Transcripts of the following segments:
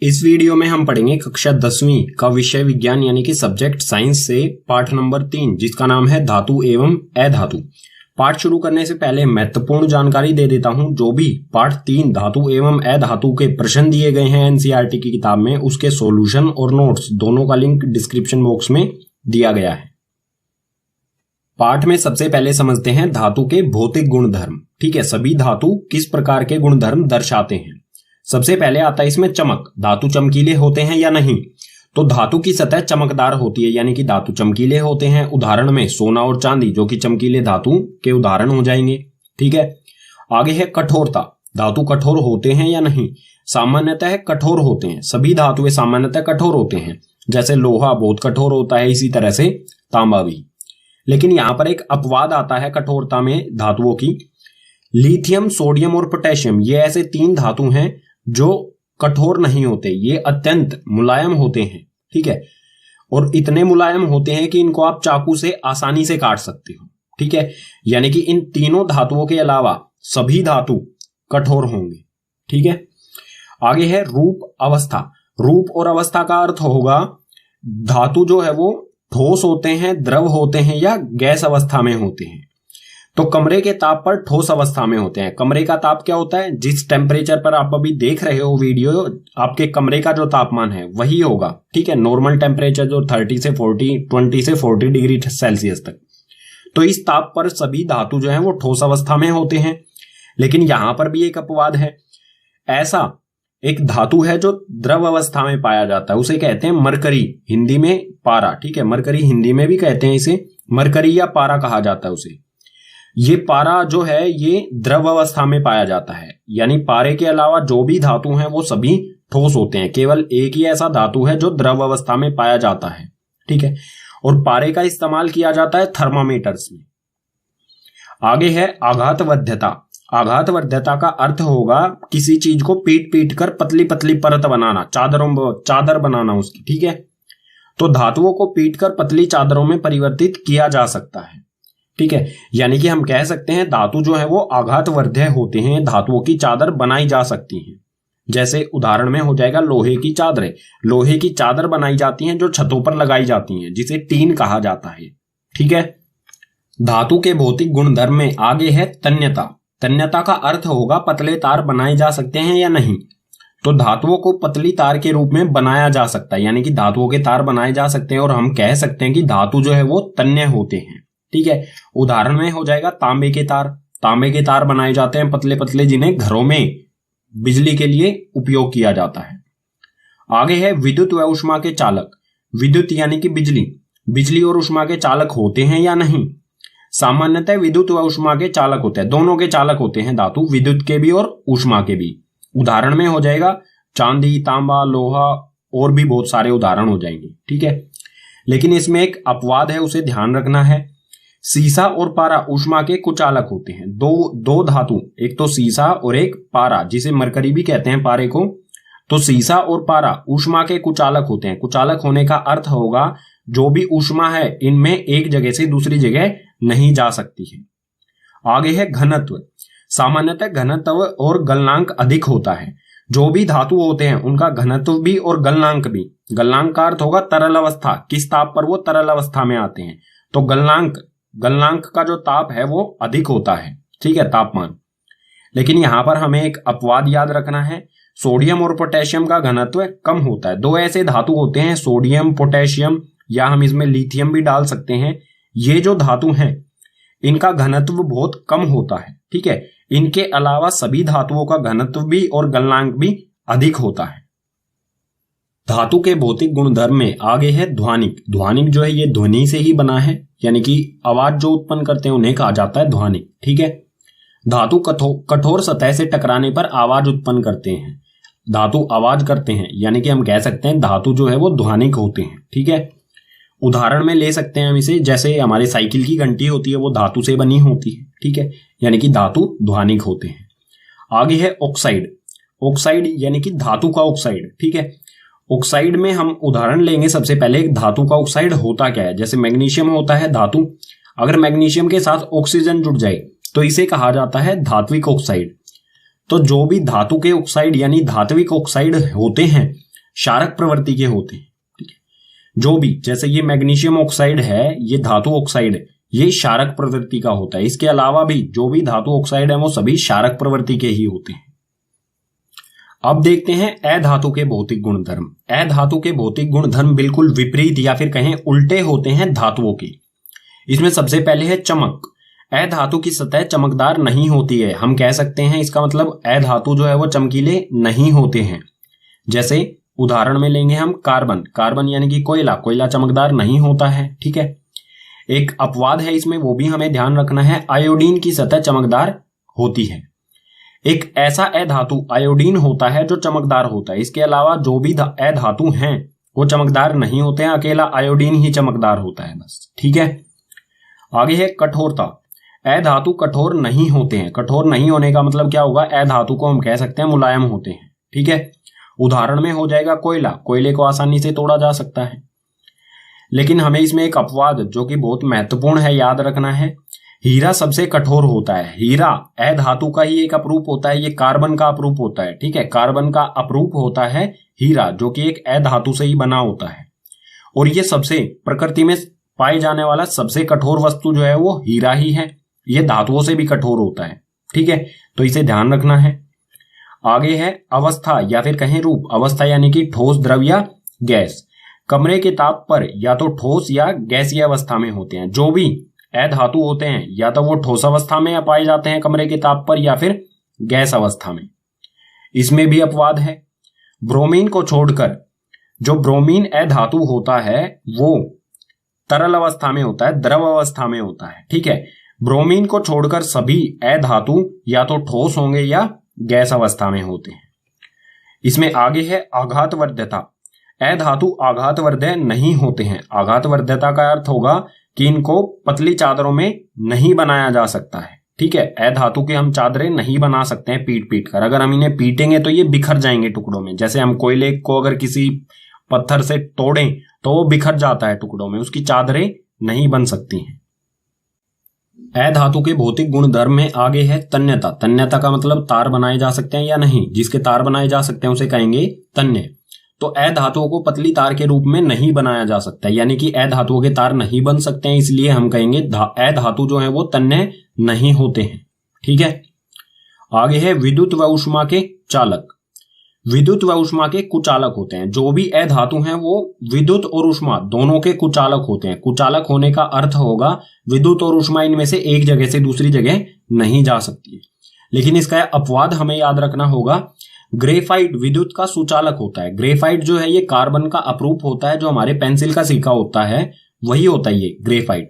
इस वीडियो में हम पढ़ेंगे कक्षा 10वीं का विषय विज्ञान यानी कि सब्जेक्ट साइंस से पाठ नंबर 3 जिसका नाम है धातु एवं अधातु। पाठ शुरू करने से पहले महत्वपूर्ण जानकारी दे देता हूं। जो भी पाठ 3 धातु एवं अधातु के प्रश्न दिए गए हैं एनसीईआरटी की किताब में, उसके सॉल्यूशन और नोट्स दोनों का लिंक डिस्क्रिप्शन बॉक्स में दिया गया है। पाठ में सबसे पहले समझते हैं धातु के भौतिक गुणधर्म। ठीक है, सभी धातु किस प्रकार के गुणधर्म दर्शाते हैं। सबसे पहले आता है इसमें चमक। धातु चमकीले होते हैं या नहीं। तो धातु की सतह चमकदार होती है यानी कि धातु चमकीले होते हैं। उदाहरण में सोना और चांदी जो कि चमकीले धातु के उदाहरण हो जाएंगे। ठीक है, आगे है कठोरता। धातु कठोर होते हैं या नहीं। सामान्यतः कठोर होते हैं। सभी धातुएं सामान्यतः कठोर होते हैं। जैसे लोहा बहुत कठोर होता है, इसी तरह से तांबा भी। लेकिन यहां पर एक अपवाद आता है कठोरता में धातुओं की। लिथियम, सोडियम और पोटेशियम ये ऐसे 3 धातु हैं जो कठोर नहीं होते, ये अत्यंत मुलायम होते हैं। ठीक है, और इतने मुलायम होते हैं कि इनको आप चाकू से आसानी से काट सकते हो। ठीक है, यानी कि इन तीनों धातुओं के अलावा सभी धातु कठोर होंगे। ठीक है, आगे है रूप अवस्था। रूप और अवस्था का अर्थ होगा धातु जो है वो ठोस होते हैं, द्रव होते हैं या गैस अवस्था में होते हैं। तो कमरे के ताप पर ठोस अवस्था में होते हैं। कमरे का ताप क्या होता है, जिस टेम्परेचर पर आप अभी देख रहे हो वीडियो, आपके कमरे का जो तापमान है वही होगा। ठीक है, नॉर्मल टेम्परेचर जो 20 से 40 डिग्री सेल्सियस तक। तो इस ताप पर सभी धातु जो है वो ठोस अवस्था में होते हैं। लेकिन यहां पर भी एक अपवाद है। ऐसा एक धातु है जो द्रव अवस्था में पाया जाता है, उसे कहते हैं मरकरी, हिंदी में पारा। ठीक है, मरकरी हिंदी में भी कहते हैं, इसे मरकरी या पारा कहा जाता है उसे। ये पारा जो है ये द्रव अवस्था में पाया जाता है, यानी पारे के अलावा जो भी धातु हैं वो सभी ठोस होते हैं। केवल एक ही ऐसा धातु है जो द्रव अवस्था में पाया जाता है। ठीक है, और पारे का इस्तेमाल किया जाता है थर्मामीटर्स में। आगे है आघातवर्ध्यता। आघातवर्ध्यता का अर्थ होगा किसी चीज को पीट पीट कर पतली पतली परत बनाना, चादर बनाना उसकी। ठीक है, तो धातुओं को पीट कर पतली चादरों में परिवर्तित किया जा सकता है। ठीक है, यानी कि हम कह सकते हैं धातु जो है वो आघातवर्ध्य होते हैं, धातुओं की चादर बनाई जा सकती हैं। जैसे उदाहरण में हो जाएगा लोहे की चादरें। लोहे की चादर बनाई जाती हैं जो छतों पर लगाई जाती हैं, जिसे टीन कहा जाता है। ठीक है, धातु के भौतिक गुणधर्म में आगे है तन्यता। तन्यता का अर्थ होगा पतले तार बनाए जा सकते हैं या नहीं। तो धातुओं को पतली तार के रूप में बनाया जा सकता है, यानी कि धातुओं के तार बनाए जा सकते हैं और हम कह सकते हैं कि धातु जो है वो तन्य होते हैं। ठीक है, उदाहरण में हो जाएगा तांबे के तार। तांबे के तार बनाए जाते हैं पतले पतले, जिन्हें घरों में बिजली के लिए उपयोग किया जाता है। आगे है विद्युत व ऊष्मा के चालक। विद्युत यानी कि बिजली। बिजली और ऊष्मा के चालक होते हैं या नहीं। सामान्यतः विद्युत व ऊष्मा के चालक होते हैं, दोनों के चालक होते हैं धातु, विद्युत के भी और ऊष्मा के भी। उदाहरण में हो जाएगा चांदी, तांबा, लोहा और भी बहुत सारे उदाहरण हो जाएंगे। ठीक है, लेकिन इसमें एक अपवाद है, उसे ध्यान रखना है। सीसा और पारा ऊष्मा के कुचालक होते हैं। दो धातु, एक तो सीसा और एक पारा, जिसे मरकरी भी कहते हैं पारे को। तो सीसा और पारा ऊष्मा के कुचालक होते हैं। कुचालक होने का अर्थ होगा जो भी ऊष्मा है इनमें एक जगह से दूसरी जगह नहीं जा सकती है। आगे है घनत्व। सामान्यतः घनत्व और गलनांक अधिक होता है। जो भी धातु होते हैं उनका घनत्व भी और गलनांक भी। गलनांक का अर्थ होगा तरल अवस्था, किस ताप पर वो तरल अवस्था में आते हैं। तो गलनांक का जो ताप है वो अधिक होता है। ठीक है, तापमान। लेकिन यहां पर हमें एक अपवाद याद रखना है। सोडियम और पोटेशियम का घनत्व कम होता है। 2 ऐसे धातु होते हैं, सोडियम, पोटेशियम, या हम इसमें लिथियम भी डाल सकते हैं। ये जो धातु हैं इनका घनत्व बहुत कम होता है। ठीक है, इनके अलावा सभी धातुओं का घनत्व भी और गलनांक भी अधिक होता है। धातु के भौतिक गुणधर्म में आगे है ध्वनिक। ध्वनिक जो है ये ध्वनि से ही बना है, यानी कि आवाज जो उत्पन्न करते हैं उन्हें कहा जाता है ध्वनिक। ठीक है, धातु कठोर सतह से टकराने पर आवाज उत्पन्न करते हैं। धातु आवाज करते हैं, यानी कि हम कह सकते हैं धातु जो है वो ध्वनिक होते हैं। ठीक है, उदाहरण में ले सकते हैं हम इसे, जैसे हमारे साइकिल की घंटी होती है वो धातु से बनी होती है। ठीक है, यानी कि धातु ध्वनिक होते हैं। आगे है ऑक्साइड। ऑक्साइड यानी कि धातु का ऑक्साइड। ठीक है, ऑक्साइड में हम उदाहरण लेंगे। सबसे पहले एक धातु का ऑक्साइड होता क्या है। जैसे मैग्नीशियम होता है धातु, अगर मैग्नीशियम के साथ ऑक्सीजन जुड़ जाए तो इसे कहा जाता है धात्विक ऑक्साइड। तो जो भी धातु के ऑक्साइड यानी धात्विक ऑक्साइड होते हैं क्षारक प्रवृत्ति के होते हैं। ठीक है, जो भी, जैसे ये मैग्नीशियम ऑक्साइड है, ये धातु ऑक्साइड है, ये क्षारक प्रवृत्ति का होता है। इसके अलावा भी जो भी धातु ऑक्साइड है वो सभी क्षारक प्रवृत्ति के ही होते हैं। अब देखते हैं अधातु के भौतिक गुणधर्म। अधातु के भौतिक गुणधर्म बिल्कुल विपरीत या फिर कहें उल्टे होते हैं धातुओं के। इसमें सबसे पहले है चमक। अधातु की सतह चमकदार नहीं होती है। हम कह सकते हैं इसका मतलब अधातु जो है वो चमकीले नहीं होते हैं। जैसे उदाहरण में लेंगे हम कार्बन। कार्बन यानी कि कोयला, कोयला चमकदार नहीं होता है। ठीक है, एक अपवाद है इसमें, वो भी हमें ध्यान रखना है। आयोडीन की सतह चमकदार होती है। एक ऐसा अधातु आयोडीन होता है जो चमकदार होता है। इसके अलावा जो भी अधातु हैं वो चमकदार नहीं होते हैं, अकेला आयोडीन ही चमकदार होता है बस। ठीक है, आगे है कठोरता। अधातु कठोर नहीं होते हैं। कठोर नहीं होने का मतलब क्या होगा, अधातु को हम कह सकते हैं मुलायम होते हैं। ठीक है, उदाहरण में हो जाएगा कोयला। कोयले को आसानी से तोड़ा जा सकता है। लेकिन हमें इसमें एक अपवाद जो कि बहुत महत्वपूर्ण है याद रखना है। हीरा सबसे कठोर होता है। हीरा अधातु का ही एक अपरूप होता है, ये कार्बन का अपरूप होता है। ठीक है, कार्बन का अपरूप होता है हीरा, जो कि एक अधातु से ही बना होता है। और ये सबसे प्रकृति में पाए जाने वाला सबसे कठोर वस्तु जो है वो हीरा ही है। ये धातुओं से भी कठोर होता है। ठीक है, तो इसे ध्यान रखना है। आगे है अवस्था या फिर कहें रूप। अवस्था यानी कि ठोस, द्रव या गैस। कमरे के ताप पर या तो ठोस या गैसीय अवस्था में होते हैं। जो भी अधातु होते हैं या तो वो ठोस अवस्था में पाए जाते हैं कमरे के ताप पर, या फिर गैस अवस्था में। इसमें भी अपवाद है। ब्रोमीन को छोड़कर जो ब्रोमीन अधातु होता है वो तरल अवस्था में होता है, द्रव अवस्था में होता है। ठीक है, ब्रोमीन को छोड़कर सभी अधातु या तो ठोस होंगे या गैस अवस्था में होते हैं। इसमें आगे है आघातवर्ध्यता। अधातु आघातवर्ध्य नहीं होते हैं। आघातवर्ध्यता का अर्थ होगा कि इनको पतली चादरों में नहीं बनाया जा सकता है। ठीक है, अधातु के हम चादरें नहीं बना सकते हैं पीट पीट कर। अगर हम इन्हें पीटेंगे तो ये बिखर जाएंगे टुकड़ों में। जैसे हम कोयले को अगर किसी पत्थर से तोड़ें तो वो बिखर जाता है टुकड़ों में, उसकी चादरें नहीं बन सकती हैं। अधातु के भौतिक गुणधर्म में आगे है तन्यता। तन्यता का मतलब तार बनाए जा सकते हैं या नहीं। जिसके तार बनाए जा सकते हैं उसे कहेंगे तन्य। तो अधातुओं को पतली तार के रूप में नहीं बनाया जा सकता, यानी कि अधातुओं के तार नहीं बन सकते हैं, इसलिए हम कहेंगे अधातु जो है वो तन्य नहीं होते हैं। ठीक है, आगे है विद्युत व ऊष्मा के चालक। विद्युत व ऊष्मा के कुचालक होते हैं। जो भी अधातु हैं वो विद्युत और ऊष्मा दोनों के कुचालक होते हैं। कुचालक होने का अर्थ होगा विद्युत और ऊष्मा इनमें से एक जगह से दूसरी जगह नहीं जा सकती है। लेकिन इसका अपवाद हमें याद रखना होगा। ग्रेफाइट विद्युत का सुचालक होता है। ग्रेफाइट जो है ये कार्बन का अपरूप होता है, जो हमारे पेंसिल का सिक्का होता है वही होता है ये ग्रेफाइट,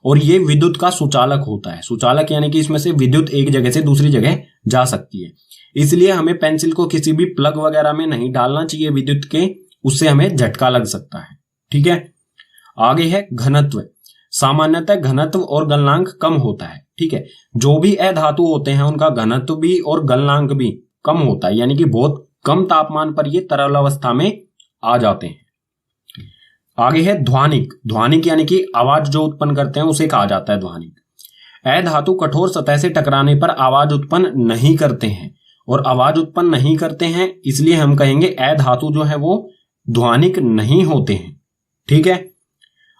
और ये विद्युत का सुचालक होता है। सुचालक यानी कि इसमें से विद्युत एक जगह से दूसरी जगह जा सकती है, इसलिए हमें पेंसिल को किसी भी प्लग वगैरह में नहीं डालना चाहिए विद्युत के, उससे हमें झटका लग सकता है। ठीक है, आगे है घनत्व। सामान्यतः घनत्व और गलनांक कम होता है। ठीक है, जो भी अधातु होते हैं उनका घनत्व भी और गलनांक भी कम होता है, यानी कि बहुत कम तापमान पर ये तरल अवस्था में आ जाते हैं। आगे है ध्वनिक। ध्वनिक यानी कि आवाज जो उत्पन्न करते हैं उसे कहा जाता है ध्वनिक। अधातु कठोर सतह से टकराने पर आवाज उत्पन्न नहीं करते हैं, और आवाज उत्पन्न नहीं करते हैं इसलिए हम कहेंगे अधातु जो है वो ध्वनिक नहीं होते हैं। ठीक है,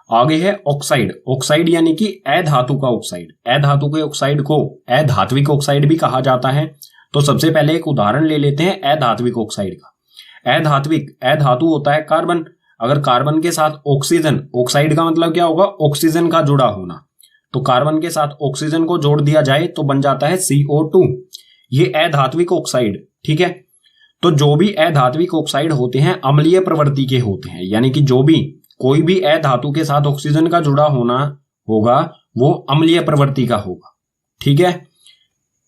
आगे है ऑक्साइड। ऑक्साइड यानी कि अधातु का ऑक्साइड। अधातु के ऑक्साइड को अधात्विक ऑक्साइड भी कहा जाता है। तो सबसे पहले एक उदाहरण ले लेते हैं अधात्विक ऑक्साइड का। अधातु होता है कार्बन। अगर कार्बन के साथ ऑक्सीजन, ऑक्साइड का मतलब क्या होगा, ऑक्सीजन का जुड़ा होना, तो कार्बन के साथ ऑक्सीजन को जोड़ दिया जाए तो बन जाता है CO2। ये अधात्विक ऑक्साइड। ठीक है, तो जो भी अधात्विक ऑक्साइड होते हैं अम्लीय प्रवृत्ति के होते हैं, यानी कि जो भी कोई भी अधातु के साथ ऑक्सीजन का जुड़ा होना होगा वो अम्लीय प्रवृत्ति का होगा। ठीक है,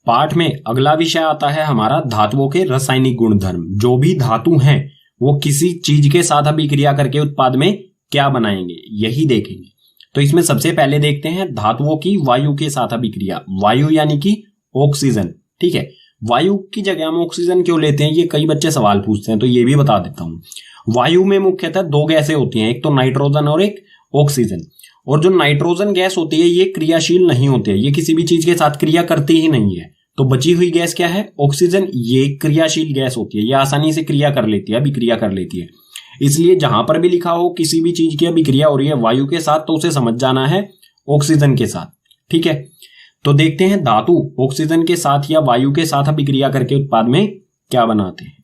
पाठ में अगला विषय आता है हमारा धातुओं के रासायनिक गुणधर्म। जो भी धातु हैं वो किसी चीज के साथ अभिक्रिया करके उत्पाद में क्या बनाएंगे यही देखेंगे। तो इसमें सबसे पहले देखते हैं धातुओं की वायु के साथ अभिक्रिया। वायु यानी कि ऑक्सीजन। ठीक है, वायु की जगह हम ऑक्सीजन क्यों लेते हैं, ये कई बच्चे सवाल पूछते हैं, तो ये भी बता देता हूं। वायु में मुख्यतः दो गैसें होती हैं, एक तो नाइट्रोजन और एक ऑक्सीजन। और जो नाइट्रोजन गैस होती है ये क्रियाशील नहीं होती है, ये किसी भी चीज के साथ क्रिया करती ही नहीं है। तो बची हुई गैस क्या है? ऑक्सीजन। ये क्रियाशील गैस होती है, ये आसानी से क्रिया कर लेती है, अभिक्रिया कर लेती है। इसलिए जहां पर भी लिखा हो किसी भी चीज की अभिक्रिया हो रही है वायु के साथ, तो उसे समझ जाना है ऑक्सीजन के साथ। ठीक है, तो देखते हैं धातु ऑक्सीजन के साथ या वायु के साथ अभिक्रिया करके उत्पाद में क्या बनाते हैं।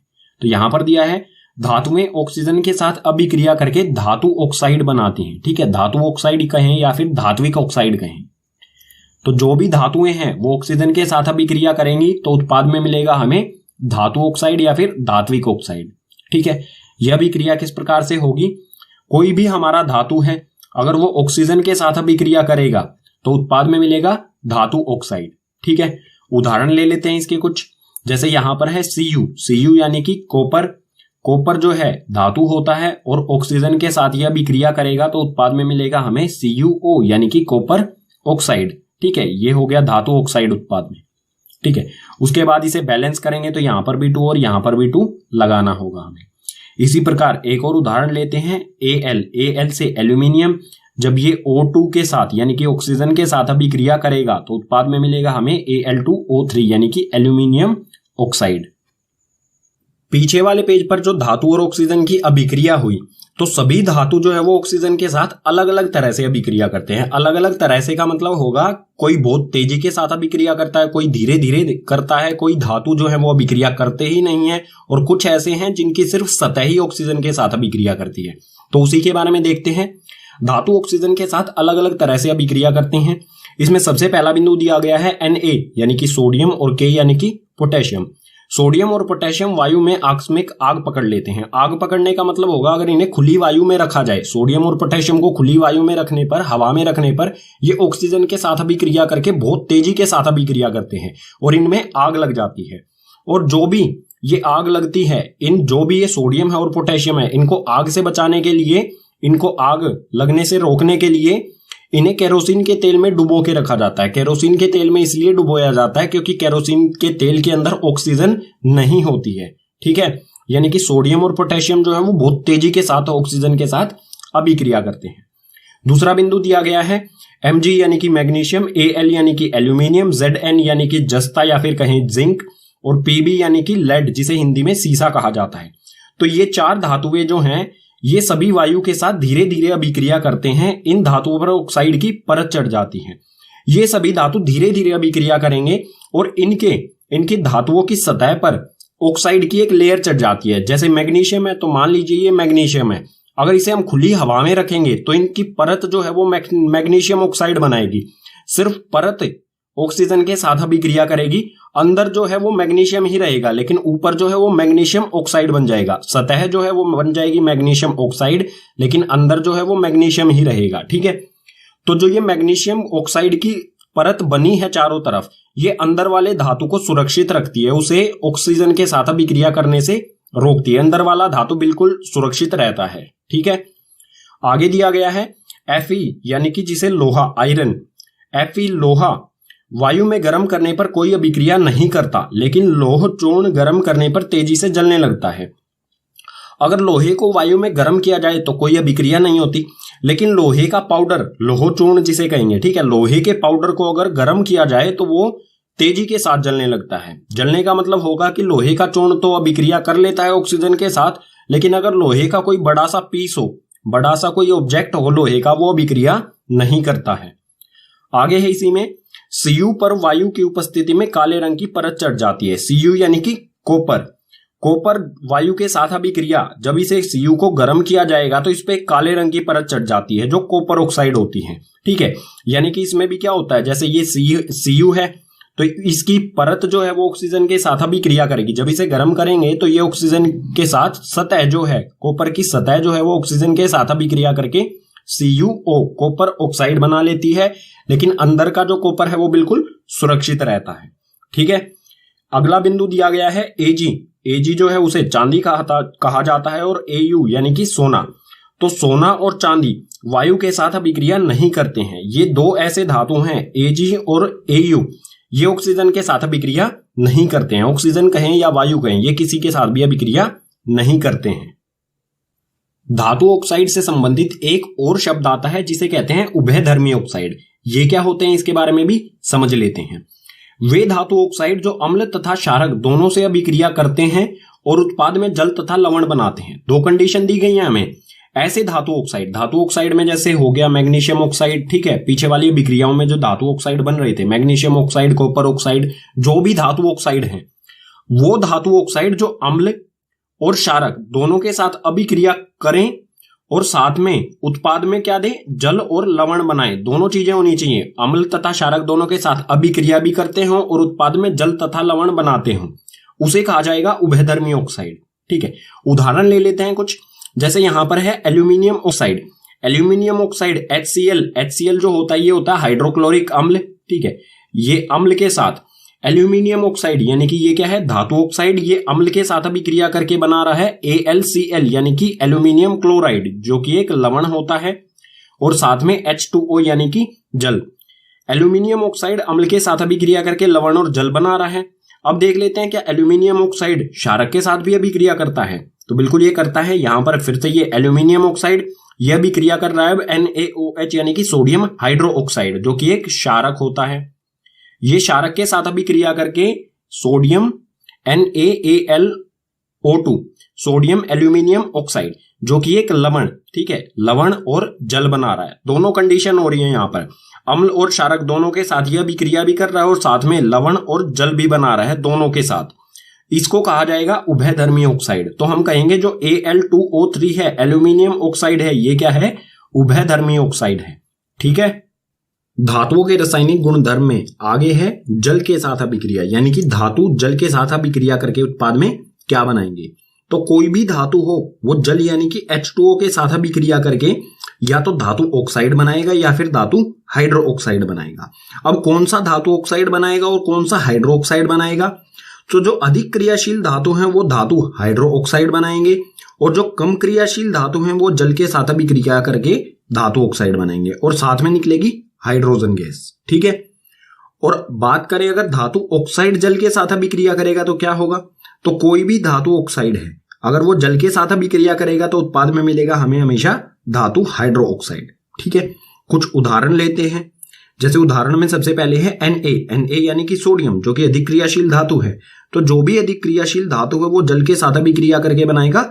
तो यहां पर दिया है धातुएं ऑक्सीजन के साथ अभिक्रिया करके धातु ऑक्साइड बनाती हैं। ठीक है, धातु ऑक्साइड कहें या फिर धात्विक ऑक्साइड कहें, तो जो भी धातुएं हैं वो ऑक्सीजन के साथ अभिक्रिया करेंगी तो उत्पाद में मिलेगा हमें धातु ऑक्साइड या फिर धात्विक ऑक्साइड। ठीक है, यह अभिक्रिया किस प्रकार से होगी? कोई भी हमारा धातु है, अगर वो ऑक्सीजन के साथ अभिक्रिया करेगा तो उत्पाद में मिलेगा धातु ऑक्साइड। ठीक है, उदाहरण ले लेते हैं इसके कुछ। जैसे यहां पर है Cu यानी कि कॉपर। कॉपर जो है धातु होता है और ऑक्सीजन के साथ यह अभिक्रिया करेगा तो उत्पाद में मिलेगा हमें CuO यानी कि कॉपर ऑक्साइड। ठीक है, ये हो गया धातु ऑक्साइड उत्पाद में। ठीक है, उसके बाद इसे बैलेंस करेंगे तो यहां पर भी 2 और यहां पर भी 2 लगाना होगा हमें। इसी प्रकार एक और उदाहरण लेते हैं Al से एल्यूमिनियम। जब ये O2 के साथ यानी कि ऑक्सीजन के साथ अभिक्रिया करेगा तो उत्पाद में मिलेगा हमें Al2O3 यानी कि एल्यूमिनियम ऑक्साइड। पीछे वाले पेज पर जो धातु और ऑक्सीजन की अभिक्रिया हुई, तो सभी धातु जो है वो ऑक्सीजन के साथ अलग अलग तरह से अभिक्रिया करते हैं। अलग अलग तरह से का मतलब होगा कोई बहुत तेजी के साथ अभिक्रिया करता है, कोई धीरे धीरे करता है, कोई धातु जो है वो अभिक्रिया करते ही नहीं है, और कुछ ऐसे हैं जिनकी सिर्फ सतह ही ऑक्सीजन के साथ अभिक्रिया करती है। तो उसी के बारे में देखते हैं। धातु ऑक्सीजन के साथ अलग अलग तरह से अभिक्रिया करते हैं। इसमें सबसे पहला बिंदु दिया गया है Na यानी कि सोडियम और K यानी कि पोटेशियम। सोडियम और पोटेशियम वायु में आकस्मिक आग पकड़ लेते हैं। आग पकड़ने का मतलब होगा अगर इन्हें खुली वायु में रखा जाए, सोडियम और पोटेशियम को खुली वायु में रखने पर, हवा में रखने पर, ये ऑक्सीजन के साथ अभिक्रिया करके बहुत तेजी के साथ अभिक्रिया करते हैं और इनमें आग लग जाती है। और जो भी ये आग लगती है, जो भी ये सोडियम है और पोटेशियम है, इनको आग से बचाने के लिए, इनको आग लगने से रोकने के लिए इन्हें केरोसिन के तेल में डुबो के रखा जाता है। केरोसिन के तेल में इसलिए डुबोया जाता है क्योंकि केरोसिन के तेल के अंदर ऑक्सीजन नहीं होती है। ठीक है, यानी कि सोडियम और पोटेशियम जो है वो बहुत तेजी के साथ ऑक्सीजन के साथ अभिक्रिया करते हैं। दूसरा बिंदु दिया गया है Mg यानी कि मैग्नीशियम, Al यानी कि एल्यूमिनियम, Zn यानी कि जस्ता या फिर कहें जिंक, और Pb यानी कि लेड जिसे हिंदी में सीसा कहा जाता है। तो ये 4 धातुएं जो हैं ये सभी वायु के साथ धीरे धीरे अभिक्रिया करते हैं। इन धातुओं पर ऑक्साइड की परत चढ़ जाती है। ये सभी धातु धीरे धीरे अभिक्रिया करेंगे और इनकी धातुओं की सतह पर ऑक्साइड की एक लेयर चढ़ जाती है। जैसे मैग्नीशियम है, तो मान लीजिए ये मैग्नीशियम है, अगर इसे हम खुली हवा में रखेंगे तो इनकी परत जो है वो मैग्नीशियम ऑक्साइड बनाएगी। सिर्फ परत ऑक्सीजन के साथ अभिक्रिया करेगी, अंदर जो है वो मैग्नीशियम ही रहेगा, लेकिन ऊपर जो है वो मैग्नीशियम ऑक्साइड बन जाएगा। सतह जो है वो बन जाएगी मैग्नीशियम ऑक्साइड, लेकिन अंदर जो है वो मैग्नीशियम ही रहेगा। ठीक है, तो जो ये मैग्नीशियम ऑक्साइड की परत बनी है चारों तरफ, ये अंदर वाले धातु को सुरक्षित रखती है, उसे ऑक्सीजन के साथ अभिक्रिया करने से रोकती है। अंदर वाला धातु बिल्कुल सुरक्षित रहता है। ठीक है, आगे दिया गया है Fe यानी कि जिसे लोहा, आयरन। Fe लोहा वायु में गर्म करने पर कोई अभिक्रिया नहीं करता, लेकिन लोह चूर्ण गर्म करने पर तेजी से जलने लगता है। अगर लोहे को वायु में गर्म किया जाए तो कोई अभिक्रिया नहीं होती, लेकिन लोहे का पाउडर, लोह चूर्ण जिसे कहेंगे, ठीक है, लोहे के पाउडर को अगर गर्म किया जाए तो वो तेजी के साथ जलने लगता है। जलने का मतलब होगा कि लोहे का चूर्ण तो अभिक्रिया कर लेता है ऑक्सीजन के साथ, लेकिन अगर लोहे का कोई बड़ा सा पीस हो, बड़ा सा कोई ऑब्जेक्ट हो लोहे का, वो अभिक्रिया नहीं करता है। आगे है इसी में Cu पर वायु की उपस्थिति में काले रंग की परत चढ़ जाती है। Cu यानी कि कॉपर। कॉपर वायु के साथ अभिक्रिया, जब इसे Cu को गर्म किया जाएगा तो इस पे काले रंग की परत चढ़ जाती है जो कॉपर ऑक्साइड होती है। ठीक है, यानी कि इसमें भी क्या होता है, जैसे ये Cu है तो इसकी परत जो है वो ऑक्सीजन के साथ अभिक्रिया करेगी। जब इसे गर्म करेंगे तो ये ऑक्सीजन के साथ सतह जो है, कॉपर की सतह जो है वो ऑक्सीजन के साथ अभिक्रिया करके CuO कॉपर ऑक्साइड बना लेती है, लेकिन अंदर का जो कॉपर है वो बिल्कुल सुरक्षित रहता है। ठीक है, अगला बिंदु दिया गया है Ag जो है उसे चांदी कहा जाता है, और Au यानी कि सोना। तो सोना और चांदी वायु के साथ अभिक्रिया नहीं करते हैं। ये 2 ऐसे धातु हैं Ag और Au, ये ऑक्सीजन के साथ अभिक्रिया नहीं करते हैं। ऑक्सीजन कहें या वायु कहें, ये किसी के साथ भी अभिक्रिया नहीं करते हैं। धातु ऑक्साइड से संबंधित एक और शब्द आता है जिसे कहते हैं उभयधर्मी ऑक्साइड। ये क्या होते हैं इसके बारे में भी समझ लेते हैं। वे धातु ऑक्साइड जो अम्ल तथा क्षारक दोनों से अभिक्रिया करते हैं और उत्पाद में जल तथा लवण बनाते हैं। दो कंडीशन दी गई है हमें। ऐसे धातु ऑक्साइड में जैसे हो गया मैग्नीशियम ऑक्साइड, ठीक है, पीछे वाली अभिक्रियाओं में जो धातु ऑक्साइड बन रहे थे, मैग्नीशियम ऑक्साइड, कॉपर ऑक्साइड, जो भी धातु ऑक्साइड हैं, वो धातु ऑक्साइड जो अम्ल और क्षारक दोनों के साथ अभिक्रिया करें और साथ में उत्पाद में क्या दे, जल और लवण बनाए। दोनों चीजें होनी चाहिए, अम्ल तथा क्षारक दोनों के साथ अभिक्रिया भी करते हों और उत्पाद में जल तथा लवण बनाते हों, उसे कहा जाएगा उभयधर्मी ऑक्साइड। ठीक है, उदाहरण ले लेते हैं कुछ। जैसे यहां पर है aluminium oxide. Aluminium oxide HCl जो होता है ये होता है हाइड्रोक्लोरिक अम्ल। ठीक है, ये अम्ल के साथ एल्यूमिनियम ऑक्साइड यानी कि ये क्या है, धातु ऑक्साइड, ये अम्ल के साथ अभिक्रिया करके बना रहा है AlCl यानी कि एल्यूमिनियम क्लोराइड, जो कि एक लवण होता है, और साथ में H2O यानी कि जल। एल्यूमिनियम ऑक्साइड अम्ल के साथ अभिक्रिया करके लवण और जल बना रहा है। अब देख लेते हैं क्या एल्यूमिनियम ऑक्साइड क्षारक के साथ भी अभिक्रिया करता है। तो बिल्कुल ये करता है। यहां पर फिर से ये एल्यूमिनियम ऑक्साइड यह अभिक्रिया कर रहा है NaOH यानी कि सोडियम हाइड्रो ऑक्साइड, जो कि एक क्षारक होता है। ये क्षारक के साथ अभिक्रिया करके sodium NaAlO2 sodium aluminium oxide, जो कि एक लवण, ठीक है, लवण और जल बना रहा है। दोनों कंडीशन हो रही है यहां पर, अम्ल और क्षारक दोनों के साथ यह अभिक्रिया भी कर रहा है और साथ में लवण और जल भी बना रहा है दोनों के साथ। इसको कहा जाएगा उभयधर्मी ऑक्साइड। तो हम कहेंगे जो Al2O3 है, एल्यूमिनियम ऑक्साइड है, ये क्या है, उभयधर्मी ऑक्साइड है। ठीक है, धातुओं के रासायनिक गुणधर्म में आगे है जल के साथ अभिक्रिया, यानी कि धातु जल के साथ अभिक्रिया करके उत्पाद में क्या बनाएंगे। तो कोई भी धातु हो वो जल यानी कि H2O के साथ अभिक्रिया करके या तो धातु ऑक्साइड बनाएगा या फिर धातु हाइड्रो ऑक्साइड बनाएगा। अब कौन सा धातु ऑक्साइड बनाएगा और कौन सा हाइड्रो ऑक्साइड बनाएगा। तो जो अधिक क्रियाशील धातु हैं वो धातु हाइड्रो ऑक्साइड बनाएंगे और जो कम क्रियाशील धातु हैं वो जल के साथ अभिक्रिया करके धातु ऑक्साइड बनाएंगे और साथ में निकलेगी हाइड्रोजन गैस। ठीक है, और बात करें अगर धातु ऑक्साइड जल के साथ अभिक्रिया करेगा तो क्या होगा। तो कोई भी धातु ऑक्साइड है अगर वो जल के साथ अभिक्रिया करेगा तो उत्पाद में मिलेगा हमें हमेशा धातु हाइड्रो ऑक्साइड। ठीक है, कुछ उदाहरण लेते हैं। जैसे उदाहरण में सबसे पहले है Na यानी कि सोडियम, जो कि अधिक क्रियाशील धातु है। तो जो भी अधिक क्रियाशील धातु है वो जल के साथ अभिक्रिया करके बनाएगा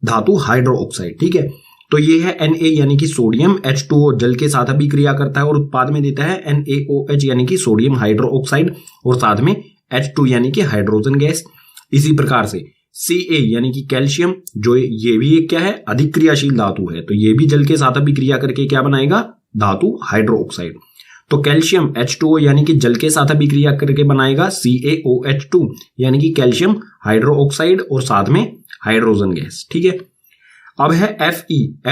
धातु हाइड्रो ऑक्साइड। ठीक है, तो ये है Na यानी कि सोडियम, H2O जल के साथ अभिक्रिया करता है और उत्पाद में देता है NaOH यानी कि सोडियम हाइड्रो ऑक्साइड और साथ में H2 यानी कि हाइड्रोजन गैस। इसी प्रकार से Ca यानी कि कैल्शियम, जो ये भी एक क्या है, अधिक क्रियाशील धातु है, तो ये भी जल के साथ अभिक्रिया करके क्या बनाएगा, धातु हाइड्रो ऑक्साइड। तो कैल्शियम H2O यानी कि जल के साथ अभिक्रिया करके बनाएगा CaOH2 यानी कि कैल्शियम हाइड्रो ऑक्साइड और साथ में हाइड्रोजन गैस। ठीक है, अब है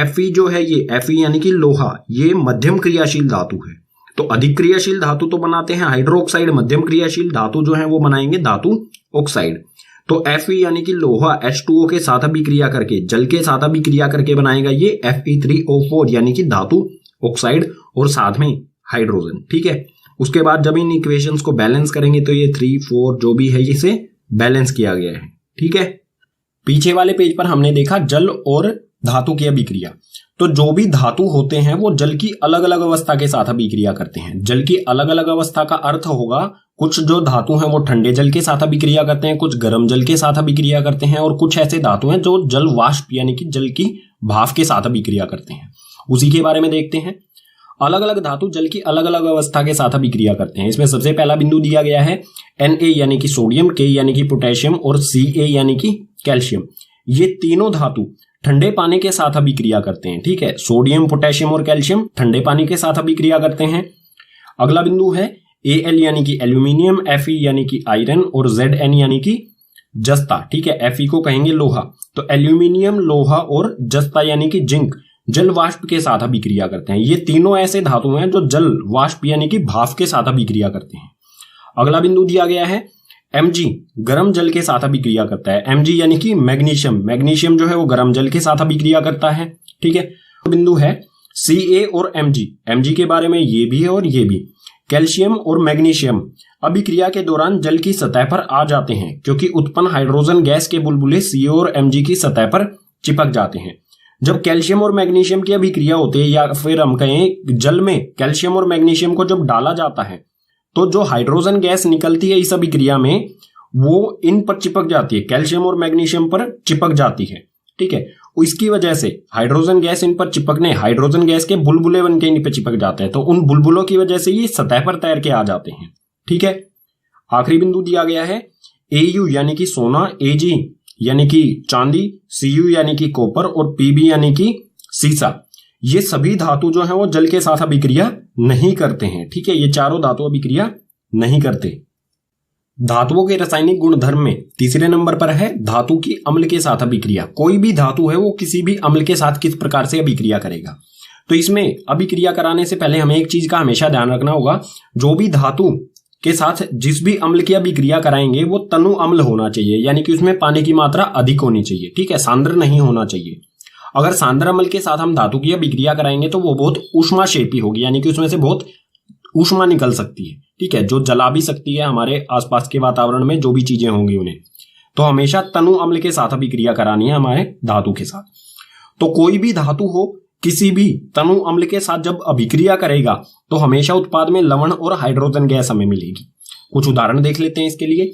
Fe जो है ये Fe यानी कि लोहा, ये मध्यम क्रियाशील धातु है। तो अधिक क्रियाशील धातु तो बनाते हैं हाइड्रो ऑक्साइड, मध्यम क्रियाशील धातु जो है वो बनाएंगे धातु ऑक्साइड। तो Fe यानी कि लोहा H2O के साथ अभिक्रिया करके, जल के साथ अभिक्रिया करके बनाएगा ये Fe3O4 यानी कि धातु ऑक्साइड और साथ में हाइड्रोजन। ठीक है, उसके बाद जब इन इक्वेशंस को बैलेंस करेंगे तो ये 3, 4 जो भी है इसे बैलेंस किया गया है। ठीक है, पीछे वाले पेज पर हमने देखा जल और धातु की अभिक्रिया। तो जो भी धातु होते हैं वो जल की अलग अलग अवस्था के साथ अभिक्रिया करते हैं। जल की अलग अलग अवस्था का अर्थ होगा कुछ जो धातु हैं वो ठंडे जल के साथ अभिक्रिया करते हैं, कुछ गर्म जल के साथ अभिक्रिया करते हैं और कुछ ऐसे धातु हैं जो जल वाष्प यानी कि जल की भाप के साथ अभिक्रिया करते हैं। उसी के बारे में देखते हैं। अलग अलग धातु जल की अलग अलग अवस्था के साथ अभिक्रिया करते हैं। इसमें सबसे पहला बिंदु दिया गया है Na यानी कि सोडियम, K यानी कि पोटेशियम और Ca यानी कि कैल्शियम। ये तीनों धातु ठंडे पानी के साथ अभिक्रिया करते हैं। ठीक है, सोडियम, पोटेशियम और कैल्शियम ठंडे पानी के साथ अभिक्रिया करते हैं। अगला बिंदु है Al यानी कि एल्यूमिनियम, Fe यानी कि आयरन और Zn यानी कि जस्ता। ठीक है, Fe को कहेंगे लोहा। तो एल्यूमिनियम, लोहा और जस्ता यानी कि जिंक जल वाष्प के साथ अभिक्रिया करते हैं। ये तीनों ऐसे धातु हैं जो जल वाष्प यानी कि भाप के साथ अभिक्रिया करते हैं। अगला बिंदु दिया गया है Mg, गर्म जल के साथ अभिक्रिया करता है। Mg यानी कि मैग्नीशियम, मैग्नीशियम जो है वो गर्म जल के साथ अभिक्रिया करता है। ठीक है, बिंदु है Ca और Mg। Mg के बारे में ये भी है और ये भी। कैल्शियम और मैग्नीशियम अभिक्रिया के दौरान जल की सतह पर आ जाते हैं क्योंकि उत्पन्न हाइड्रोजन गैस के बुलबुले Ca और Mg की सतह पर चिपक जाते हैं। जब कैल्शियम और मैग्नीशियम की अभिक्रिया होती है या फिर हम कहें जल में कैल्शियम और मैग्नीशियम को जब डाला जाता है तो जो हाइड्रोजन गैस निकलती है इस अभिक्रिया में वो इन पर चिपक जाती है, कैल्शियम और मैग्नीशियम पर चिपक जाती है। ठीक है, इसकी वजह से हाइड्रोजन गैस इन पर चिपकने, हाइड्रोजन गैस के बुलबुले बनके इन पर चिपक जाते हैं, तो उन बुलबुलों की वजह से ये सतह पर तैर के आ जाते हैं। ठीक है, आखिरी बिंदु दिया गया है Au यानी कि सोना, Ag यानी कि चांदी, Cu यानी कि कॉपर और Pb यानी कि सीसा। ये सभी धातु जो है वो जल के साथ अभिक्रिया नहीं करते हैं। ठीक है, ये चारों धातु अभिक्रिया नहीं करते। धातुओं के रासायनिक गुणधर्म में तीसरे नंबर पर है धातु की अम्ल के साथ अभिक्रिया। कोई भी धातु है वो किसी भी अम्ल के साथ किस प्रकार से अभिक्रिया करेगा। तो इसमें अभिक्रिया कराने से पहले हमें एक चीज का हमेशा ध्यान रखना होगा, जो भी धातु के साथ जिस भी अम्ल की अभिक्रिया कराएंगे वो तनु अम्ल होना चाहिए, यानी कि उसमें पानी की मात्रा अधिक होनी चाहिए। ठीक है, सांद्र नहीं होना चाहिए। अगर सांद्र अम्ल के साथ हम धातु की अभिक्रिया कराएंगे तो वो बहुत ऊष्माक्षेपी होगी, यानी कि उसमें से बहुत ऊष्मा निकल सकती है। ठीक है, जो जला भी सकती है हमारे आसपास के वातावरण में जो भी चीजें होंगी उन्हें। तो हमेशा तनु अम्ल के साथ अभिक्रिया करानी है हमारे धातु के साथ। तो कोई भी धातु हो किसी भी तनु अम्ल के साथ जब अभिक्रिया करेगा तो हमेशा उत्पाद में लवण और हाइड्रोजन गैस हमें मिलेगी। कुछ उदाहरण देख लेते हैं इसके लिए।